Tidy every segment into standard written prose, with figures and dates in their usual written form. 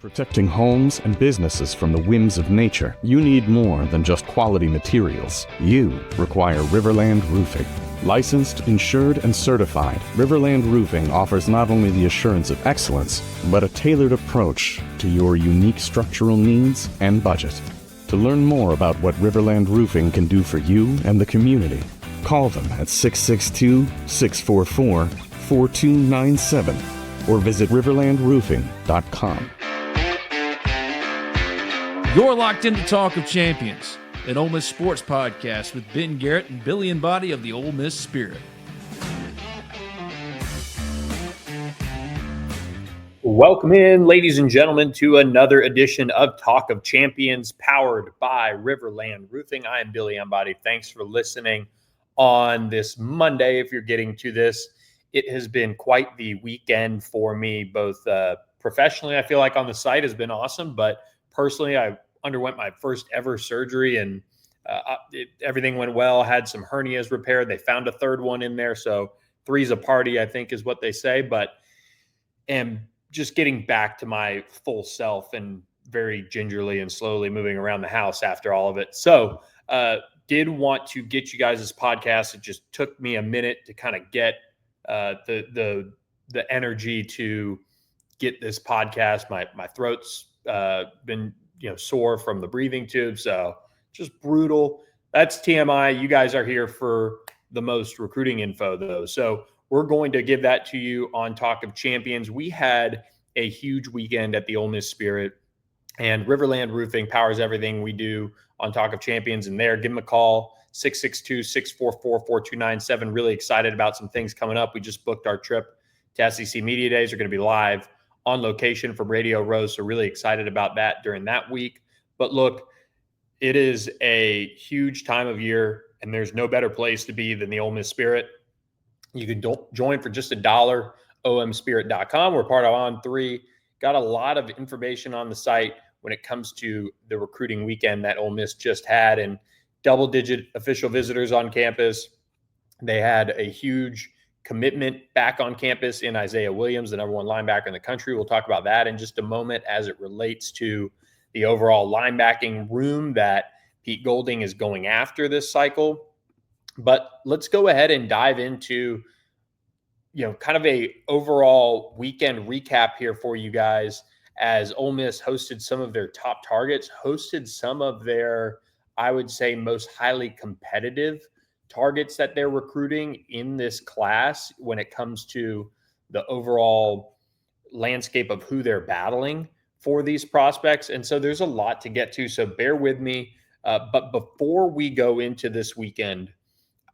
Protecting homes and businesses from the whims of nature, you need more than just quality materials. You require RiverLand Roofing. Licensed, insured, and certified, RiverLand Roofing offers not only the assurance of excellence, but a tailored approach to your unique structural needs and budget. To learn more about what RiverLand Roofing can do for you and the community, call them at 662-644-4297 or visit riverlandroofing.com. You're locked into Talk of Champions, an Ole Miss sports podcast with Ben Garrett and Billy Embody of the Ole Miss Spirit. Welcome in, ladies and gentlemen, to another edition of Talk of Champions, powered by RiverLand Roofing. I am Billy Embody. Thanks for listening on this Monday. If you're getting to this, it has been quite the weekend for me, both professionally. I feel like on the site has been awesome, but personally, I underwent my first ever surgery and everything went well. Had some hernias repaired. They found a third one in there. So three's a party, I think is what they say, but am just getting back to my full self and very gingerly and slowly moving around the house after all of it. So did want to get you guys this podcast. It just took me a minute to kind of get the energy to get this podcast. My throat's been sore from the breathing tube, so just brutal. That's TMI. You guys are here for the most recruiting info, though, so we're going to give that to you on Talk of Champions. We had a huge weekend at the Ole Miss Spirit, and RiverLand Roofing powers everything we do on Talk of Champions. And there, give them a call, 662-644-4297. Really excited about some things coming up. We just booked our trip to SEC Media Days. We're going to be live on location from Radio Row, so really excited about that during that week. But look, it is a huge time of year, and there's no better place to be than the Ole Miss Spirit. You can join for just $1, omspirit.com. We're part of On3. Got a lot of information on the site when it comes to the recruiting weekend that Ole Miss just had, and double-digit official visitors on campus. They had a huge commitment back on campus in Isaiah Williams, the number one linebacker in the country. We'll talk about that in just a moment as it relates to the overall linebacking room that Pete Golding is going after this cycle. But let's go ahead and dive into, kind of a overall weekend recap here for you guys, as Ole Miss hosted some of their top targets, hosted some of their, I would say, most highly competitive targets that they're recruiting in this class when it comes to the overall landscape of who they're battling for these prospects. And so there's a lot to get to, so bear with me. But before we go into this weekend,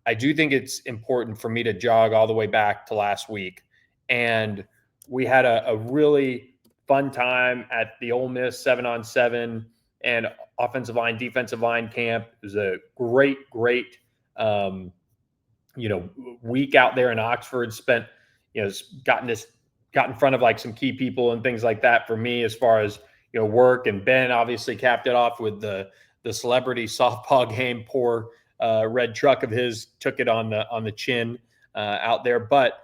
I do think it's important for me to jog all the way back to last week. And we had a really fun time at the Ole Miss 7-on-7 and offensive line, defensive line camp. It was a great week out there in Oxford. Spent, got in front of like some key people and things like that for me as far as, work. And Ben obviously capped it off with the celebrity softball game. Poor red truck of his took it on the chin out there. But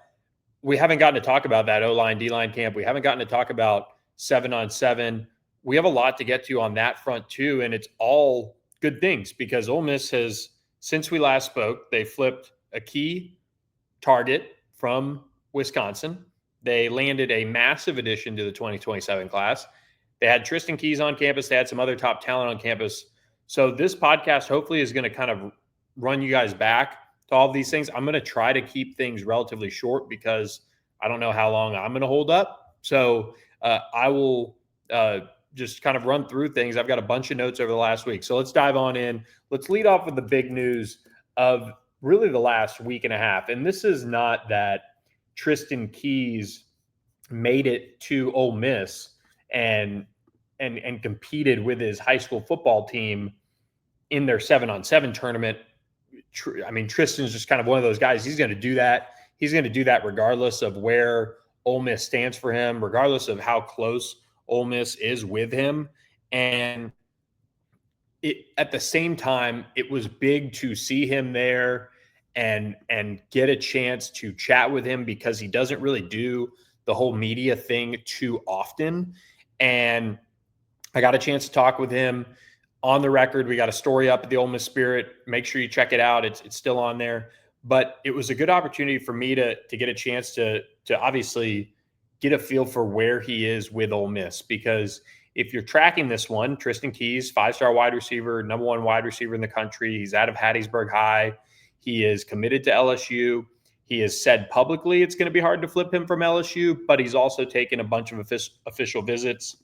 we haven't gotten to talk about that O-line, D-line camp. We haven't gotten to talk about 7-on-7. We have a lot to get to on that front too. And it's all good things because Ole Miss has, since we last spoke, they flipped a key target from Wisconsin. They landed a massive addition to the 2027 class. They had Tristen Keys on campus. They had some other top talent on campus. So this podcast hopefully is going to kind of run you guys back to all of these things. I'm going to try to keep things relatively short because I don't know how long I'm going to hold up. So I will just kind of run through things. I've got a bunch of notes over the last week. So let's dive on in. Let's lead off with the big news of really the last week and a half. And this is not that Tristen Keys made it to Ole Miss and competed with his high school football team in their 7-on-7 tournament. I mean, Tristan's just kind of one of those guys. He's going to do that. He's going to do that regardless of where Ole Miss stands for him, regardless of how close Ole Miss is with him. And at the same time, it was big to see him there and get a chance to chat with him because he doesn't really do the whole media thing too often. And I got a chance to talk with him on the record. We got a story up at the Ole Miss Spirit. Make sure you check it out. It's still on there. But it was a good opportunity for me to get a chance to obviously get a feel for where he is with Ole Miss, because if you're tracking this one, Tristen Keys, 5-star wide receiver, number 1 wide receiver in the country. He's out of Hattiesburg High. He is committed to LSU. He has said publicly it's going to be hard to flip him from LSU, but he's also taken a bunch of official visits.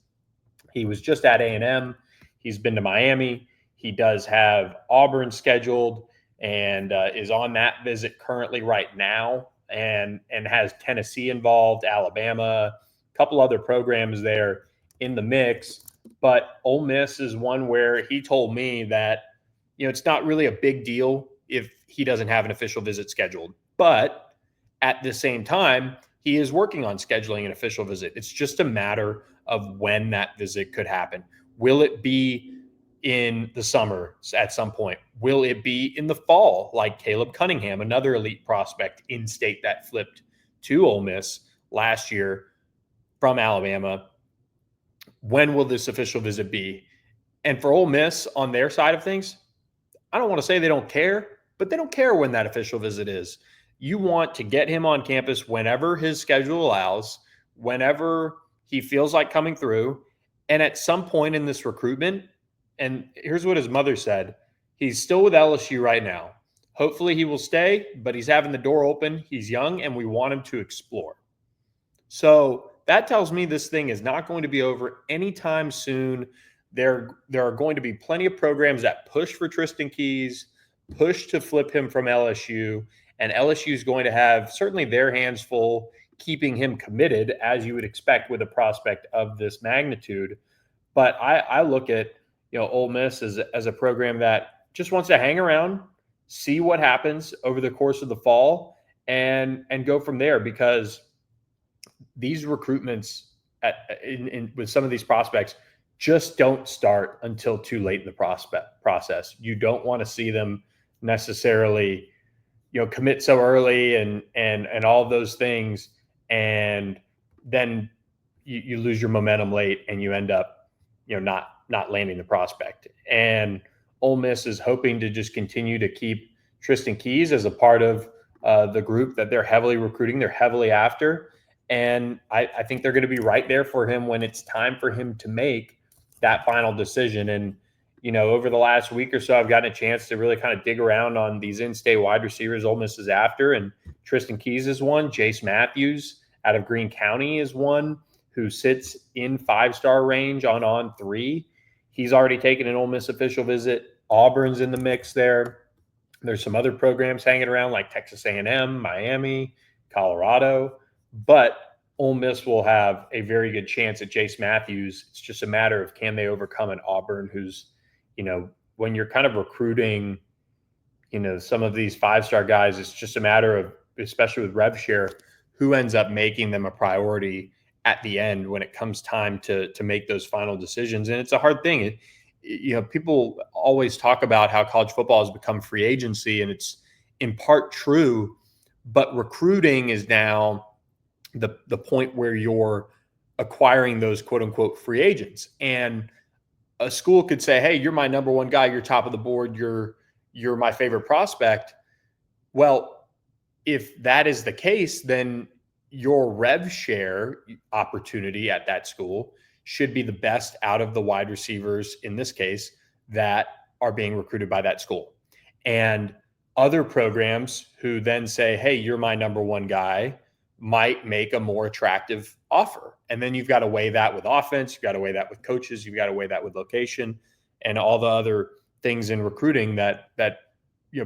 He was just at A&M. He's been to Miami. He does have Auburn scheduled and is on that visit currently right now, and has Tennessee involved, Alabama, a couple other programs there in the mix. But Ole Miss is one where he told me that, it's not really a big deal if he doesn't have an official visit scheduled. But at the same time, he is working on scheduling an official visit. It's just a matter of when that visit could happen. Will it be in the summer at some point? Will it be in the fall, like Caleb Cunningham, another elite prospect in state that flipped to Ole Miss last year from Alabama? When will this official visit be? And for Ole Miss on their side of things, I don't want to say they don't care, but they don't care when that official visit is. You want to get him on campus whenever his schedule allows, whenever he feels like coming through. And at some point in this recruitment, and here's what his mother said, he's still with LSU right now. Hopefully he will stay, but he's having the door open. He's young, and we want him to explore. So that tells me this thing is not going to be over anytime soon. There are going to be plenty of programs that push for Tristen Keys, push to flip him from LSU, and LSU is going to have certainly their hands full keeping him committed, as you would expect with a prospect of this magnitude. But I look at Ole Miss as a program that just wants to hang around, see what happens over the course of the fall, and go from there, because these recruitments with some of these prospects just don't start until too late in the process. You don't want to see them necessarily, commit so early and all of those things, and then you lose your momentum late and you end up, not landing the prospect. And Ole Miss is hoping to just continue to keep Tristen Keys as a part of the group that they're heavily recruiting, they're heavily after. And I think they're going to be right there for him when it's time for him to make that final decision. And, over the last week or so, I've gotten a chance to really kind of dig around on these in-state wide receivers Ole Miss is after. And Tristen Keys is one. Jace Matthews out of Greene County is one who sits in 5-star range on 3. He's already taken an Ole Miss official visit. Auburn's in the mix there. There's some other programs hanging around like Texas A&M, Miami, Colorado. But Ole Miss will have a very good chance at Jace Matthews. It's just a matter of, can they overcome an Auburn who's, when you're kind of recruiting, some of these 5-star guys, it's just a matter of, especially with rev share, who ends up making them a priority at the end when it comes time to make those final decisions. And it's a hard thing. People always talk about how college football has become free agency, and it's in part true, but recruiting is now the point where you're acquiring those quote unquote free agents. And a school could say, hey, you're my number 1 guy, you're top of the board, you're my favorite prospect. Well, if that is the case, then your rev share opportunity at that school should be the best out of the wide receivers, in this case, that are being recruited by that school. And other programs who then say, hey, you're my number 1 guy, might make a more attractive offer. And then you've got to weigh that with offense. You've got to weigh that with coaches. You've got to weigh that with location and all the other things in recruiting that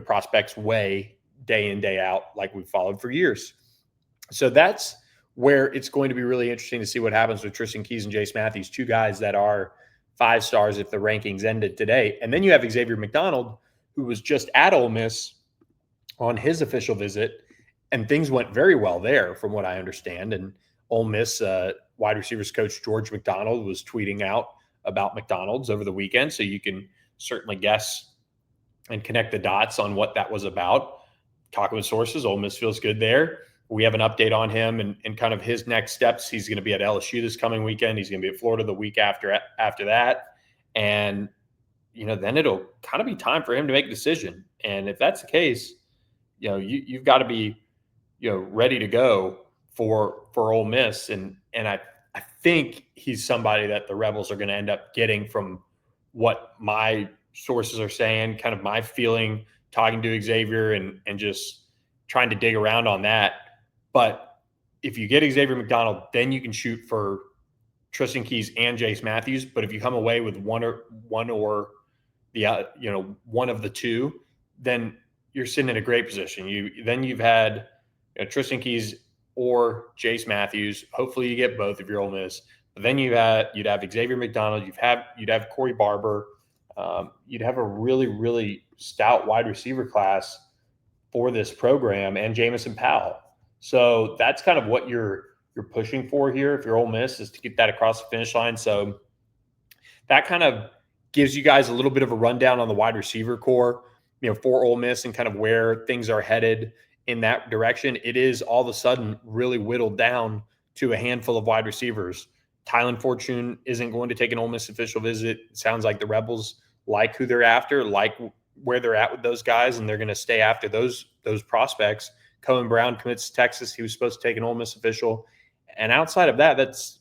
prospects weigh day in, day out, like we've followed for years. So that's where it's going to be really interesting to see what happens with Tristen Keys and Jace Matthews, 2 guys that are 5 stars if the rankings ended today. And then you have Xavier McDonald, who was just at Ole Miss on his official visit, and things went very well there from what I understand. And Ole Miss wide receivers coach George McDonald was tweeting out about McDonald's over the weekend. So you can certainly guess and connect the dots on what that was about. Talking with sources, Ole Miss feels good there. We have an update on him and kind of his next steps. He's going to be at LSU this coming weekend. He's going to be at Florida the week after that. And, then it'll kind of be time for him to make a decision. And if that's the case, you've got to be, ready to go for Ole Miss. And I think he's somebody that the Rebels are going to end up getting from what my sources are saying, kind of my feeling, talking to Xavier and just trying to dig around on that. But if you get Xavier McDonald, then you can shoot for Tristen Keys and Jace Matthews. But if you come away with one or one of the two, then you're sitting in a great position. You've had Tristen Keys or Jace Matthews. Hopefully you get both if you're Ole Miss. But then you'd have Xavier McDonald. You'd have Corey Barber. You'd have a really, really stout wide receiver class for this program, and Jamison Powell. So that's kind of what you're pushing for here if you're Ole Miss, is to get that across the finish line. So that kind of gives you guys a little bit of a rundown on the wide receiver core, for Ole Miss and kind of where things are headed in that direction. It is all of a sudden really whittled down to a handful of wide receivers. Tylen Fortune isn't going to take an Ole Miss official visit. It sounds like the Rebels like who they're after, like where they're at with those guys, and they're going to stay after those prospects. Cohen Brown commits to Texas. He was supposed to take an Ole Miss official. And outside of that, it's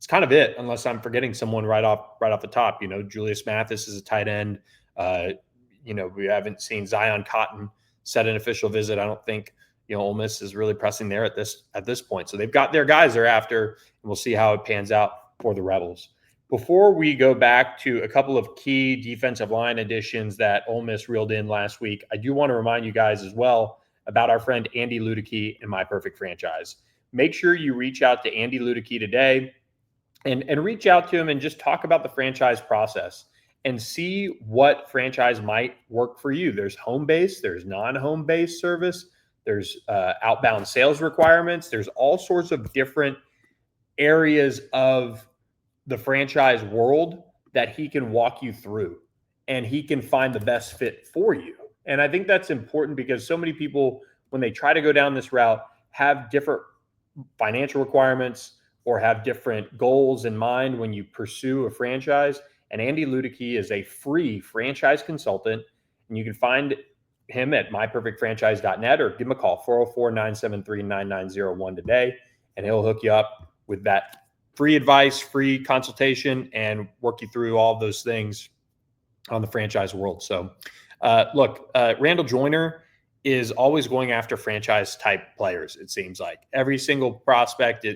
kind of it, unless I'm forgetting someone right off the top. Julius Mathis is a tight end. We haven't seen Zion Cotton set an official visit. I don't think, Ole Miss is really pressing there at this point. So they've got their guys they're after, and we'll see how it pans out for the Rebels. Before we go back to a couple of key defensive line additions that Ole Miss reeled in last week, I do want to remind you guys as well about our friend Andy Ludicky and My Perfect Franchise. Make sure you reach out to Andy Ludicky today and reach out to him and just talk about the franchise process and see what franchise might work for you. There's home-based, there's non-home-based service, there's outbound sales requirements, there's all sorts of different areas of the franchise world that he can walk you through, and he can find the best fit for you. And I think that's important because so many people, when they try to go down this route, have different financial requirements or have different goals in mind when you pursue a franchise. And Andy Ludicky is a free franchise consultant, and you can find him at myperfectfranchise.net or give him a call, 404-973-9901 today, and he'll hook you up with that free advice, free consultation, and work you through all those things on the franchise world. So Randall Joyner is always going after franchise type players. It seems like every single prospect,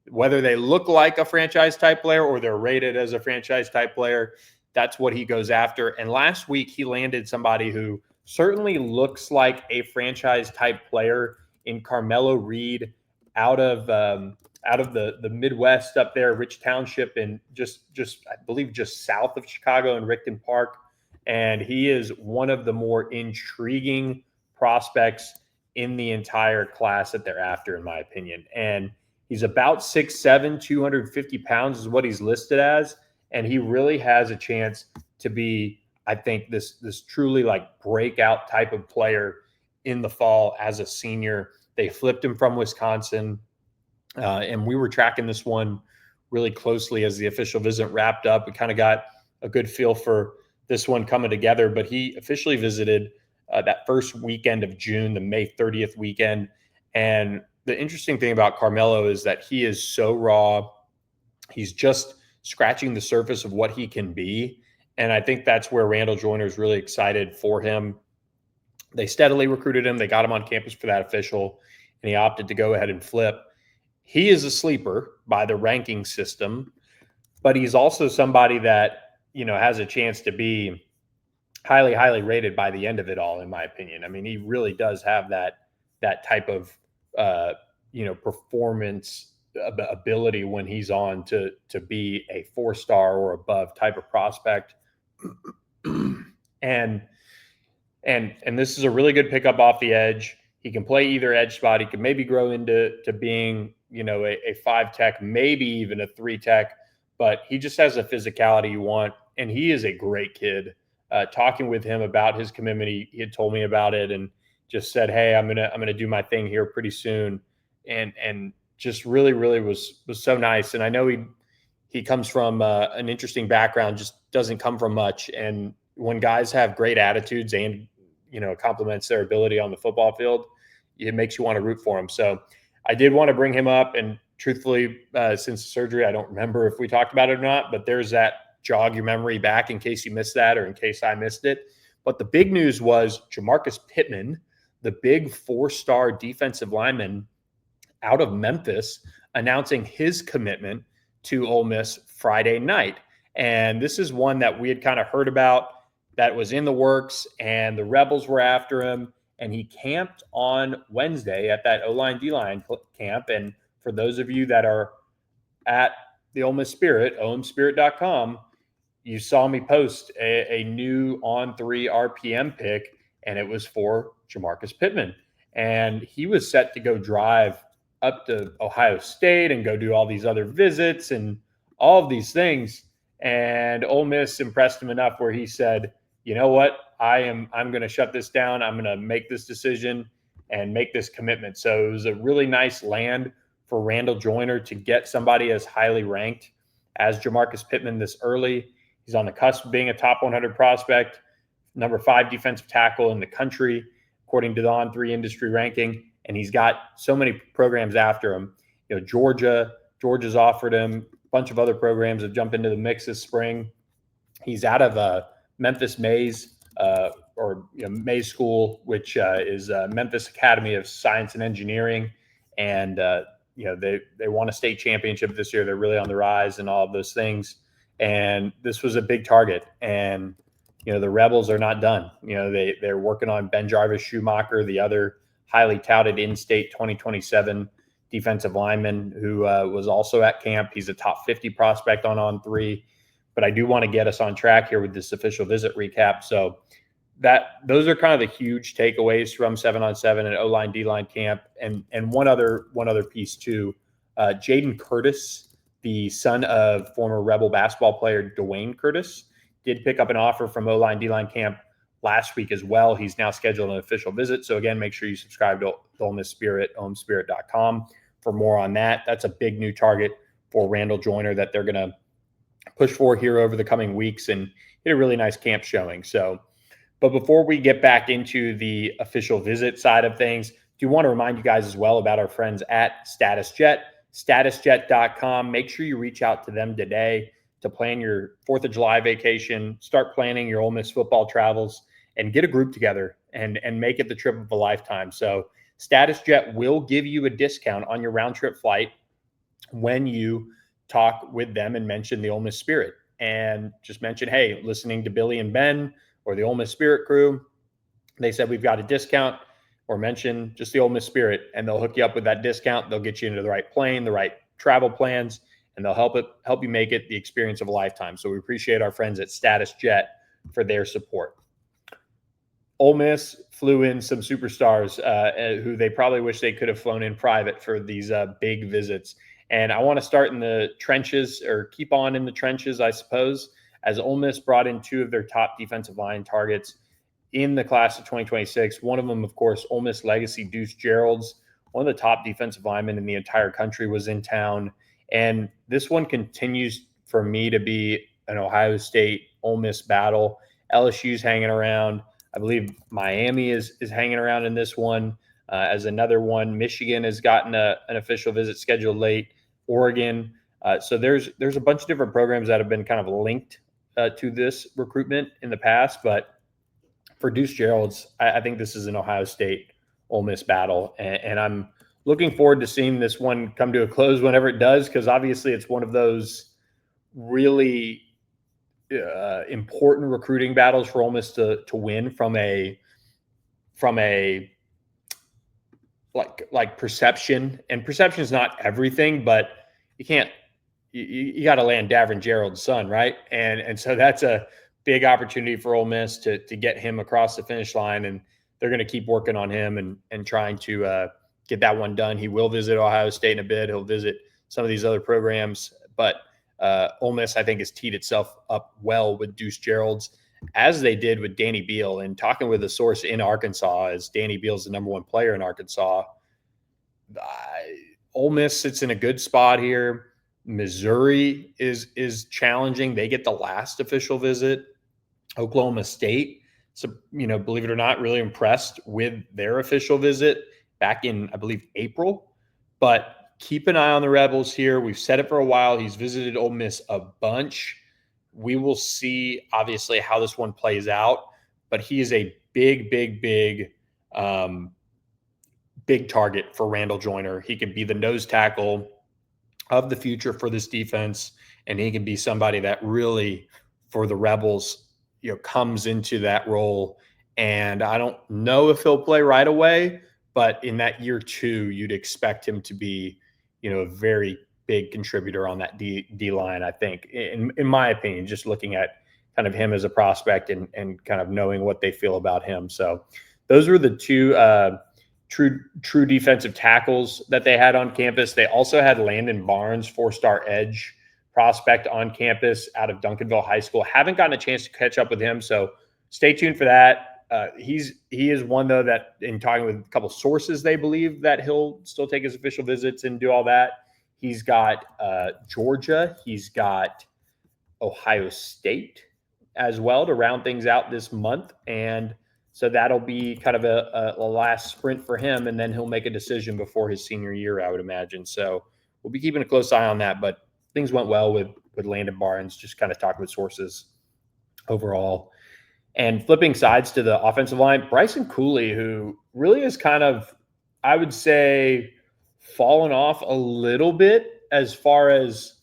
whether they look like a franchise type player or they're rated as a franchise type player, that's what he goes after. And last week he landed somebody who certainly looks like a franchise type player in Carmelo Reed out of the Midwest up there, Rich Township, and just I believe just south of Chicago in Rickton Park. And he is one of the more intriguing prospects in the entire class that they're after, in my opinion. And he's about 6'7", 250 pounds is what he's listed as. And he really has a chance to be, I think, this truly like breakout type of player in the fall as a senior. They flipped him from Wisconsin. And we were tracking this one really closely as the official visit wrapped up. We kind of got a good feel for this one coming together, but he officially visited that first weekend of June, the May 30th weekend. And the interesting thing about Carmelo is that he is so raw. He's just scratching the surface of what he can be. And I think that's where Randall Joyner is really excited for him. They steadily recruited him. They got him on campus for that official, and he opted to go ahead and flip. He is a sleeper by the ranking system, but he's also somebody that, has a chance to be highly, highly rated by the end of it all, in my opinion. I mean, he really does have that type of, performance ability when he's on to be a 4-star or above type of prospect. And this is a really good pickup off the edge. He can play either edge spot. He can maybe grow into being, a 5 tech, maybe even a 3 tech, but he just has a physicality you want. And he is a great kid. Talking with him about his commitment, he had told me about it and just said, "Hey, I'm gonna do my thing here pretty soon." and just really was so nice. And I know he comes from an interesting background, just doesn't come from much. And when guys have great attitudes and, complements their ability on the football field, it makes you want to root for them. So I did want to bring him up. And truthfully, since the surgery, I don't remember if we talked about it or not, but there's that jog your memory back in case you missed that or in case I missed it. But the big news was Jamarcus Pittman, the big 4-star defensive lineman out of Memphis, announcing his commitment to Ole Miss Friday night. And this is one that we had kind of heard about that was in the works, and the Rebels were after him. And he camped on Wednesday at that O-line, D-line camp. And for those of you that are at the Ole Miss Spirit, omspirit.com, you saw me post a new on-3 RPM pick, and it was for Jamarcus Pittman. And he was set to go drive up to Ohio State and go do all these other visits and all of these things. And Ole Miss impressed him enough where he said, you know what, I'm going to shut this down. I'm going to make this decision and make this commitment. So it was a really nice land for Randall Joyner to get somebody as highly ranked as Jamarcus Pittman this early. He's on the cusp of being a top 100 prospect, number 5 defensive tackle in the country, according to the On3 industry ranking. And he's got so many programs after him. Georgia's offered him. A bunch of other programs have jumped into the mix this spring. He's out of Memphis Mays, Mays School, which is Memphis Academy of Science and Engineering. And, they won a state championship this year. They're really on the rise and all of those things. And this was a big target. And, the Rebels are not done. They're working on Ben Jarvis Schumacher, the other highly touted in-state 2027 defensive lineman who was also at camp. He's a top 50 prospect on On3. But I do want to get us on track here with this official visit recap. So those are kind of the huge takeaways from 7-on-7 and O-line, D-line camp. And one other piece too, Jaden Curtis, the son of former Rebel basketball player Dwayne Curtis, did pick up an offer from O-line, D-line camp last week as well. He's now scheduled an official visit. So again, make sure you subscribe to Ole Miss Spirit, omspirit.com for more on that. That's a big new target for Randall Joyner that they're going to push for here over the coming weeks and get a really nice camp showing. So, but before we get back into the official visit side of things, do want to remind you guys as well about our friends at StatusJet, StatusJet.com. Make sure you reach out to them today to plan your 4th of July vacation, start planning your Ole Miss football travels, and get a group together and make it the trip of a lifetime. So StatusJet will give you a discount on your round trip flight when you talk with them and mention the Ole Miss Spirit and just mention, hey, listening to Billy and Ben or the Ole Miss Spirit crew, they said we've got a discount, or mention just the Ole Miss Spirit, and they'll hook you up with that discount. They'll get you into the right plane, the right travel plans, and they'll help you make it the experience of a lifetime. So we appreciate our friends at StatusJet for their support. Ole Miss flew in some superstars who they probably wish they could have flown in private for these big visits. And I want to start in the trenches, or keep on in the trenches, I suppose, as Ole Miss brought in 2 of their top defensive line targets in the class of 2026. One of them, of course, Ole Miss legacy Duce Gerald's, one of the top defensive linemen in the entire country, was in town. And this one continues for me to be an Ohio State Ole Miss battle. LSU's hanging around. I believe Miami is hanging around in this one as another one. Michigan has gotten an official visit scheduled late. Oregon. So there's a bunch of different programs that have been kind of linked to this recruitment in the past. But for Duce Gerald's, I think this is an Ohio State Ole Miss battle. And I'm looking forward to seeing this one come to a close whenever it does, because obviously it's one of those really important recruiting battles for Ole Miss to win from a like perception. And perception is not everything, but you got to land Davin Gerald's son, right? And so that's a big opportunity for Ole Miss to get him across the finish line, and they're going to keep working on him and trying to get that one done. He will visit Ohio State in a bit. He'll visit some of these other programs, but Ole Miss, I think, has teed itself up well with Duce Gerald's, as they did with Danny Beal. And talking with a source in Arkansas, as Danny Beal's the number 1 player in Arkansas, Ole Miss sits in a good spot here. Missouri is challenging. They get the last official visit. Oklahoma State, so believe it or not, really impressed with their official visit back in, I believe, April. But keep an eye on the Rebels here. We've said it for a while. He's visited Ole Miss a bunch. We will see, obviously, how this one plays out. But he is a big, big, big target for Randall Joyner. He could be the nose tackle of the future for this defense, and he can be somebody that really, for the Rebels, comes into that role. And I don't know if he'll play right away, but in that year 2, you'd expect him to be, a very big contributor on that D line, I think, in my opinion, just looking at kind of him as a prospect and kind of knowing what they feel about him. So those were the two true defensive tackles that they had on campus. They also had Landon Barnes, 4-star edge prospect, on campus out of Duncanville High School. Haven't gotten a chance to catch up with him, so stay tuned for that. He is one, though, that in talking with a couple sources, they believe that he'll still take his official visits and do all that. He's got Georgia. He's got Ohio State as well to round things out this month. And so that'll be kind of a last sprint for him, and then he'll make a decision before his senior year, I would imagine. So we'll be keeping a close eye on that. But things went well with Landon Barnes, just kind of talking with sources overall. And flipping sides to the offensive line, Bryson Cooley, who really is kind of, I would say, fallen off a little bit as far as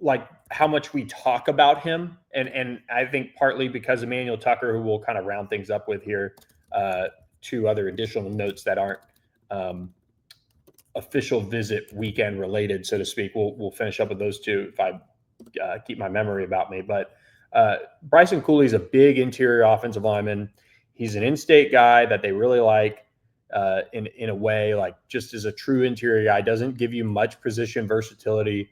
like how much we talk about him. And I think partly because Emmanuel Tucker, who we'll kind of round things up with here, 2 other additional notes that aren't official visit weekend related, so to speak. We'll finish up with those 2 if I keep my memory about me. But Bryson Cooley is a big interior offensive lineman. He's an in-state guy that they really like in a way, like just as a true interior guy. Doesn't give you much position versatility,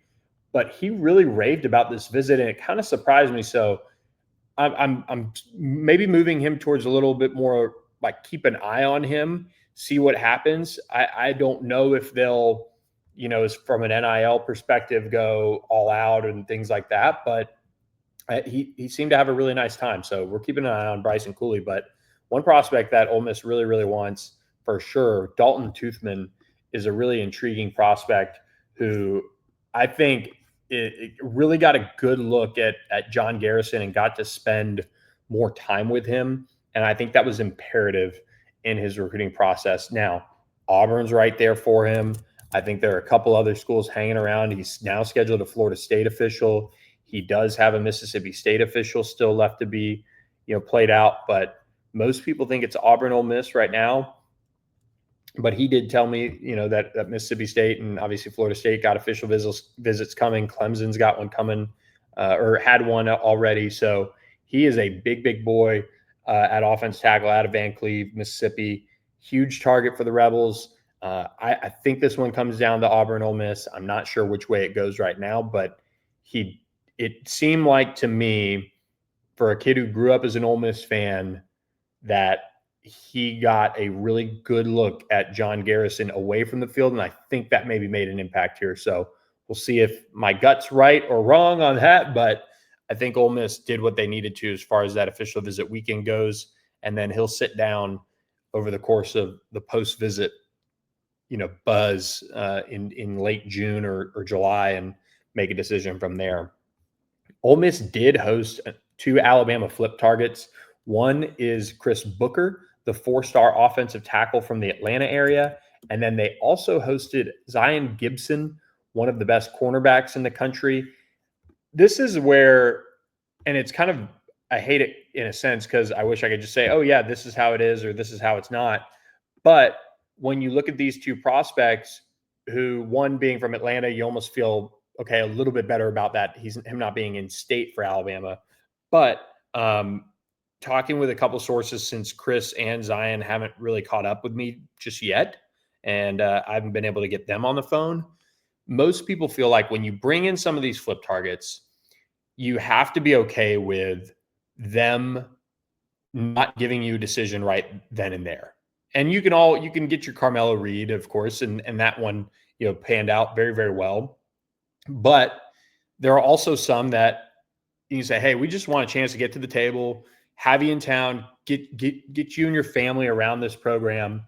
but he really raved about this visit, and it kind of surprised me. So I'm maybe moving him towards a little bit more like keep an eye on him, see what happens. I don't know if they'll, as from an NIL perspective, go all out and things like that, but he seemed to have a really nice time. So we're keeping an eye on Bryson Cooley. But one prospect that Ole Miss really, really wants for sure, Dalton Toothman, is a really intriguing prospect who I think it really got a good look at John Garrison and got to spend more time with him. And I think that was imperative in his recruiting process. Now, Auburn's right there for him. I think there are a couple other schools hanging around. He's now scheduled a Florida State official. He does have a Mississippi State official still left to be, played out. But most people think it's Auburn, Ole Miss right now. But he did tell me, that Mississippi State and obviously Florida State got official visits coming. Clemson's got one coming, or had one already. So he is a big, big boy at offense tackle out of Van Cleve, Mississippi. Huge target for the Rebels. I think this one comes down to Auburn, Ole Miss. I'm not sure which way it goes right now, but it seemed like to me, for a kid who grew up as an Ole Miss fan, that he got a really good look at John Garrison away from the field, and I think that maybe made an impact here. So we'll see if my gut's right or wrong on that, but I think Ole Miss did what they needed to as far as that official visit weekend goes, and then he'll sit down over the course of the post-visit, buzz in late June or July and make a decision from there. Ole Miss did host 2 Alabama flip targets. One is Chris Booker, the 4-star offensive tackle from the Atlanta area. And then they also hosted Zion Gibson, one of the best cornerbacks in the country. This is where, and it's kind of, I hate it in a sense because I wish I could just say, oh yeah, this is how it is, or this is how it's not. But when you look at these 2 prospects, who one being from Atlanta, you almost feel, okay, a little bit better about that. Him not being in state for Alabama. But talking with a couple sources, since Chris and Zion haven't really caught up with me just yet, and I haven't been able to get them on the phone, most people feel like when you bring in some of these flip targets, you have to be okay with them not giving you a decision right then and there. And you can get your Carmelo Reed, of course, and that one, panned out very, very well. But there are also some that you can say, hey, we just want a chance to get to the table, have you in town, get you and your family around this program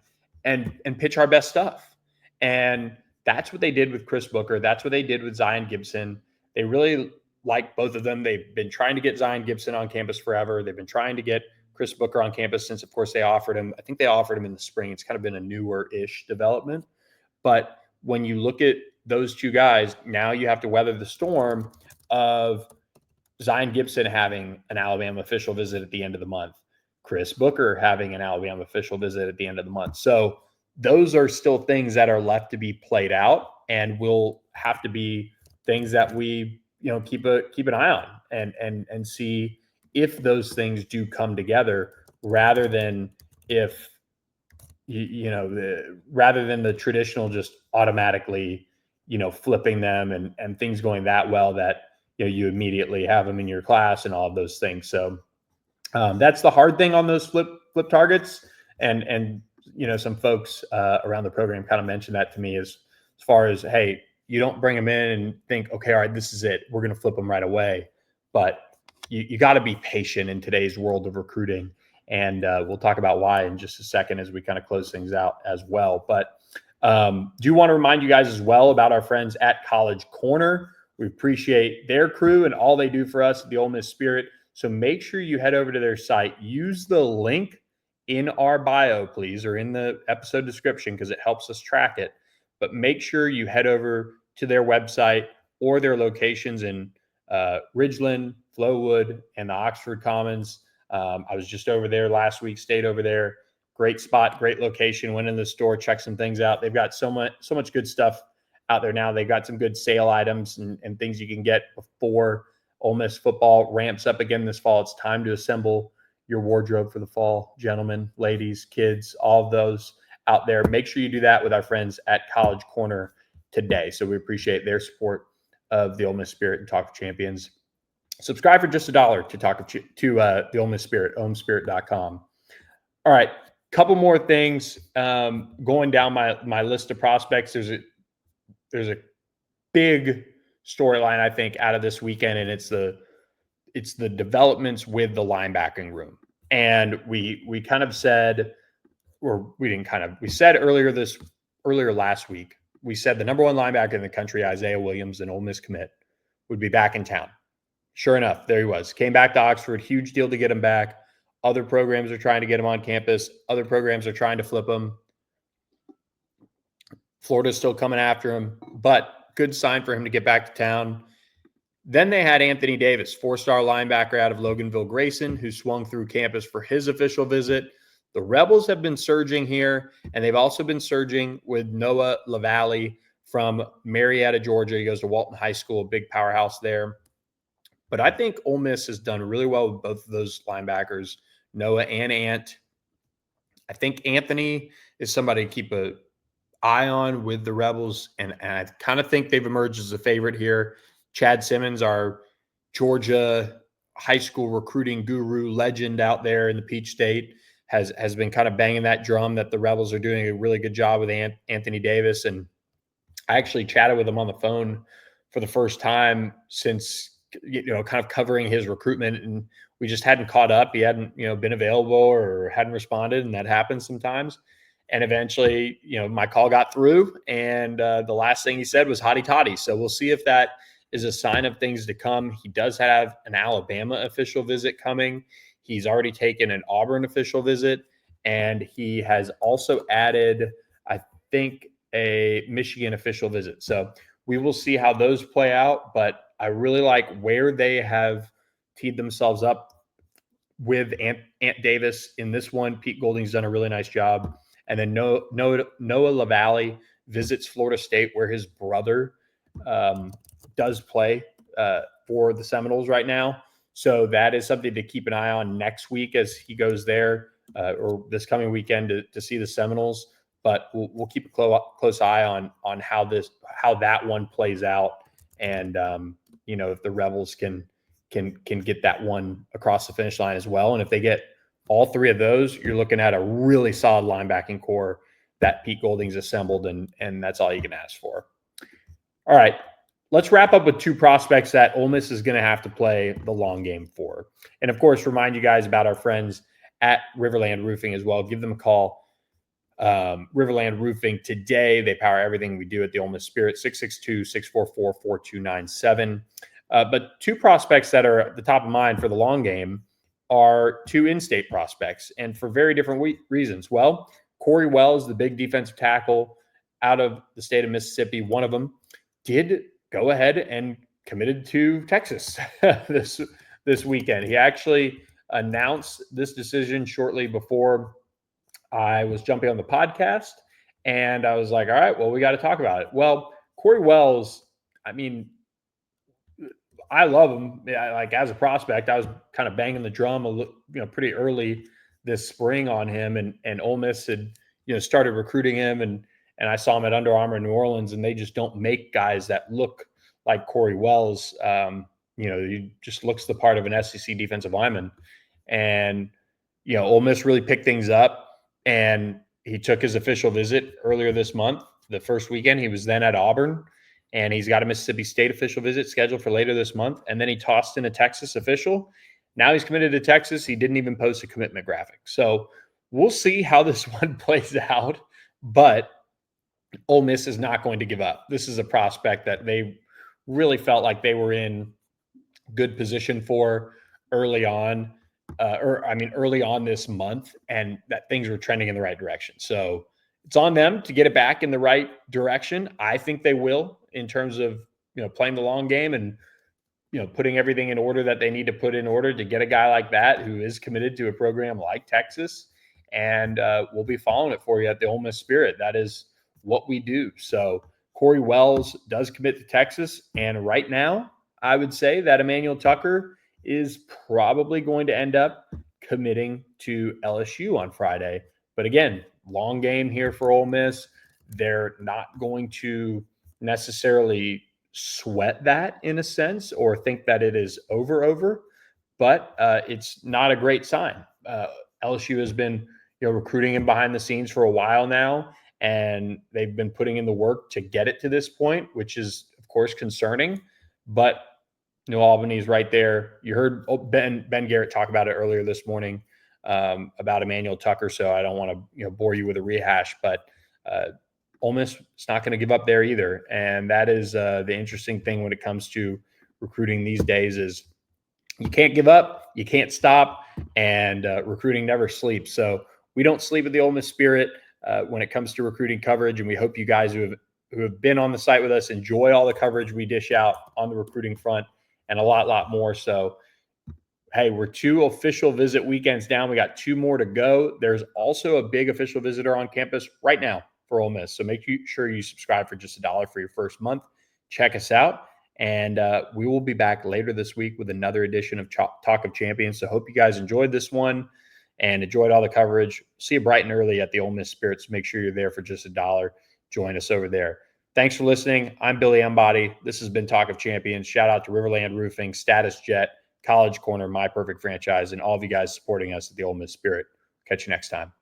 and pitch our best stuff. And that's what they did with Chris Booker. That's what they did with Zion Gibson. They really like both of them. They've been trying to get Zion Gibson on campus forever. They've been trying to get Chris Booker on campus since, of course, they offered him. I think they offered him in the spring. It's kind of been a newer-ish development. But when you look at those two guys, now you have to weather the storm of Zion Gibson having an Alabama official visit at the end of the month, Chris Booker having an Alabama official visit at the end of the month. So those are still things that are left to be played out and will have to be things that we, keep an eye on and see if those things do come together rather than if, rather than the traditional just automatically, flipping them and things going that well that, you immediately have them in your class and all of those things. So that's the hard thing on those flip targets. And some folks around the program kind of mentioned that to me as far as, hey, you don't bring them in and think, okay, all right, this is it. We're going to flip them right away. But you got to be patient in today's world of recruiting. And we'll talk about why in just a second as we kind of close things out as well. But do want to remind you guys as well about our friends at College Corner. We appreciate their crew and all they do for us at the Ole Miss Spirit. So make sure you head over to their site. Use the link in our bio, please, or in the episode description because it helps us track it. But make sure you head over to their website or their locations in Ridgeland, Flowood, and the Oxford Commons. I was just over there last week, stayed over there. Great spot, great location. Went in the store, checked some things out. They've got so much good stuff out there now. They've got some good sale items and things you can get before Ole Miss football ramps up again this fall. It's time to assemble your wardrobe for the fall, gentlemen, ladies, kids, all of those out there. Make sure you do that with our friends at College Corner today. So we appreciate their support of the Ole Miss Spirit and Talk of Champions. Subscribe for just $1 to talk to the Ole Miss Spirit, omespirit.com. All right, couple more things going down my list of prospects. There's a big storyline, I think, out of this weekend, and it's the developments with the linebacking room. And we kind of said, or we didn't kind of, we said earlier last week, we said the number one linebacker in the country, Isaiah Williams, an Ole Miss commit, would be back in town. Sure enough, there he was. Came back to Oxford. Huge deal to get him back. Other programs are trying to get him on campus. Other programs are trying to flip him. Florida's still coming after him, but good sign for him to get back to town. Then they had Anthony Davis, four-star linebacker out of Loganville Grayson, who swung through campus for his official visit. The Rebels have been surging here, and they've also been surging with Noah LaValle from Marietta, Georgia. He goes to Walton High School, a big powerhouse there. But I think Ole Miss has done really well with both of those linebackers, Noah and Ant. I think Anthony is somebody to keep an eye on with the Rebels, and I kind of think they've emerged as a favorite here. Chad Simmons, our Georgia high school recruiting guru legend out there in the Peach State, has been kind of banging that drum that the Rebels are doing a really good job with Anthony Davis. And I actually chatted with him on the phone for the first time since, kind of covering his recruitment, and we just hadn't caught up. He hadn't, been available or hadn't responded, and that happens sometimes. And eventually, my call got through, and the last thing he said was hotty toddy. So we'll see if that is a sign of things to come. He does have an Alabama official visit coming. He's already taken an Auburn official visit, and he has also added, I think, a Michigan official visit. So we will see how those play out, but I really like where they have teed themselves up with Ant Davis in this one. Pete Golding's done a really nice job. And then Noah LaValle visits Florida State, where his brother does play for the Seminoles right now. So that is something to keep an eye on next week as he goes there, or this coming weekend to see the Seminoles. But we'll keep a close eye on how that one plays out, and if the Rebels can get that one across the finish line as well, and if they get all three of those, you're looking at a really solid linebacking core that Pete Golding's assembled, and that's all you can ask for. All right, let's wrap up with two prospects that Ole Miss is going to have to play the long game for. And, of course, remind you guys about our friends at RiverLand Roofing as well. Give them a call. RiverLand Roofing today. They power everything we do at the Ole Miss Spirit, 662-644-4297. But two prospects that are at the top of mind for the long game are two in-state prospects, and for very different reasons. Well, Corey Wells, the big defensive tackle out of the state of Mississippi, one of them did go ahead and committed to Texas this weekend. He actually announced this decision shortly before I was jumping on the podcast, and I was like, all right, well, we got to talk about it. Well, Corey Wells, I mean, I love him. Like, as a prospect, I was kind of banging the drum, pretty early this spring on him, and Ole Miss had, started recruiting him, and I saw him at Under Armour in New Orleans, and they just don't make guys that look like Corey Wells. He just looks the part of an SEC defensive lineman, and Ole Miss really picked things up, and he took his official visit earlier this month. The first weekend, he was then at Auburn. And he's got a Mississippi State official visit scheduled for later this month. And then he tossed in a Texas official. Now he's committed to Texas. He didn't even post a commitment graphic. So we'll see how this one plays out. But Ole Miss is not going to give up. This is a prospect that they really felt like they were in good position for early on this month, and that things were trending in the right direction. So it's on them to get it back in the right direction. I think they will, in terms of, playing the long game and, putting everything in order that they need to put in order to get a guy like that who is committed to a program like Texas. And we'll be following it for you at the Ole Miss Spirit. That is what we do. So Corey Wells does commit to Texas. And right now, I would say that Emmanuel Tucker is probably going to end up committing to LSU on Friday. But again, long game here for Ole Miss. They're not going to necessarily sweat that in a sense or think that it is over, but it's not a great sign. LSU has been, recruiting him behind the scenes for a while now, and they've been putting in the work to get it to this point, which is, of course, concerning. But New Albany's right there. You heard Ben Garrett talk about it earlier this morning. About Emmanuel Tucker, so I don't want to bore you with a rehash, but Ole Miss is not going to give up there either, and that is the interesting thing when it comes to recruiting these days is you can't give up, you can't stop, and recruiting never sleeps. So we don't sleep at the Ole Miss Spirit when it comes to recruiting coverage, and we hope you guys who have been on the site with us enjoy all the coverage we dish out on the recruiting front and a lot more. So hey, we're 2 official visit weekends down. We got 2 more to go. There's also a big official visitor on campus right now for Ole Miss. So make sure you subscribe for just $1 for your first month. Check us out. And we will be back later this week with another edition of Talk of Champions. So hope you guys enjoyed this one and enjoyed all the coverage. See you bright and early at the Ole Miss Spirit. So make sure you're there for just $1. Join us over there. Thanks for listening. I'm Billy Embody. This has been Talk of Champions. Shout out to RiverLand Roofing, StatusJet, College Corner, My Perfect Franchise, and all of you guys supporting us at the Ole Miss Spirit. Catch you next time.